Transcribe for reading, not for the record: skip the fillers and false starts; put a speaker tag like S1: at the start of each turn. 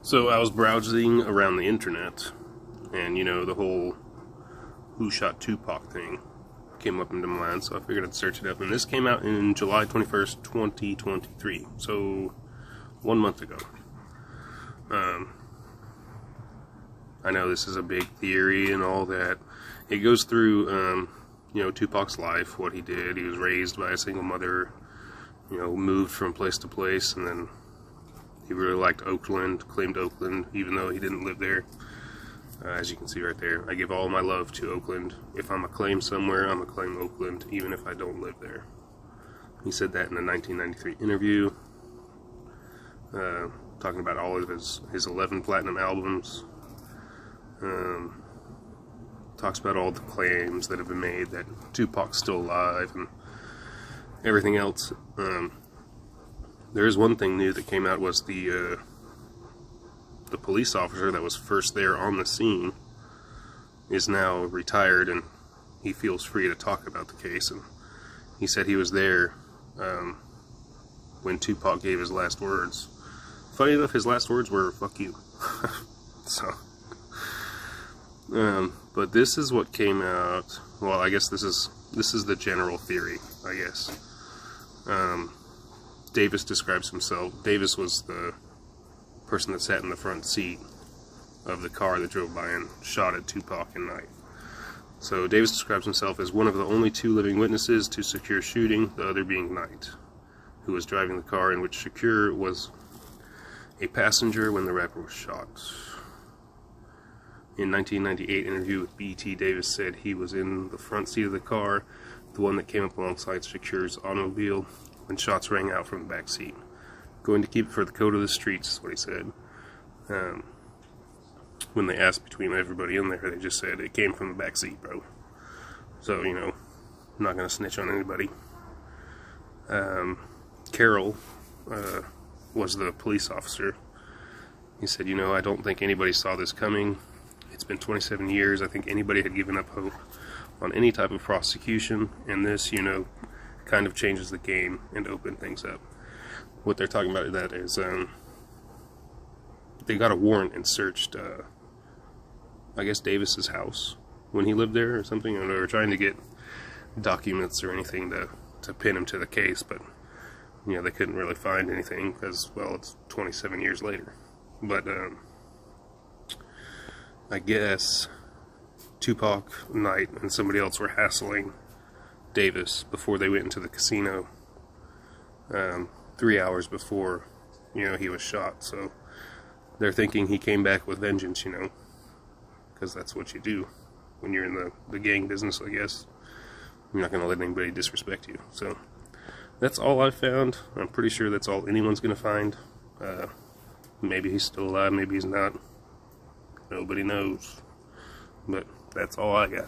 S1: So I was browsing around the internet, and you know, the whole who shot Tupac thing came up into my mind, so I figured I'd search it up. And this came out in July 21st, 2023, so 1 month ago. I know this is a big theory and all that. It goes through, you know, Tupac's life, what he did. He was raised by a single mother, you know, moved from place to place, and then he really liked Oakland, claimed Oakland, even though he didn't live there. As you can see right there, I give all my love to Oakland. If I'm a claim somewhere, I'm a claim Oakland, even if I don't live there. He said that in a 1993 interview, talking about all of his 11 platinum albums. Talks about all the claims that have been made that Tupac's still alive and everything else. There is one thing new that came out, was the police officer that was first there on the scene is now retired, and he feels free to talk about the case. And he said he was there when Tupac gave his last words. Funny enough, his last words were "fuck you." So, but this is what came out. Well, I guess this is the general theory, I guess. Davis describes himself. Davis was the person that sat in the front seat of the car that drove by and shot at Tupac and Knight. So Davis describes himself as one of the only two living witnesses to Shakur's shooting, the other being Knight, who was driving the car in which Shakur was a passenger when the rapper was shot. In 1998 interview with BET, Davis said he was in the front seat of the car, the one that came up alongside Shakur's automobile, when shots rang out from the back seat. Going to keep it for the code of the streets, is what he said. When they asked between everybody in there, they just said it came from the back seat, bro. So, you know, I'm not going to snitch on anybody. Carroll was the police officer. He said, you know, I don't think anybody saw this coming. It's been 27 years. I think anybody had given up hope on any type of prosecution, and this, you know, kind of changes the game and opened things up. What they're talking about that is they got a warrant and searched I guess Davis's house when he lived there or something, and they were trying to get documents or anything to pin him to the case, but you know, they couldn't really find anything because, well, it's 27 years later. But I guess Tupac, Knight, and somebody else were hassling Davis before they went into the casino 3 hours before, you know, he was shot. So they're thinking he came back with vengeance, you know, because that's what you do when you're in the gang business, I guess. You're not going to let anybody disrespect you. So that's all I found. I'm pretty sure that's all anyone's going to find. Maybe he's still alive, maybe he's not. Nobody knows. But that's all I got.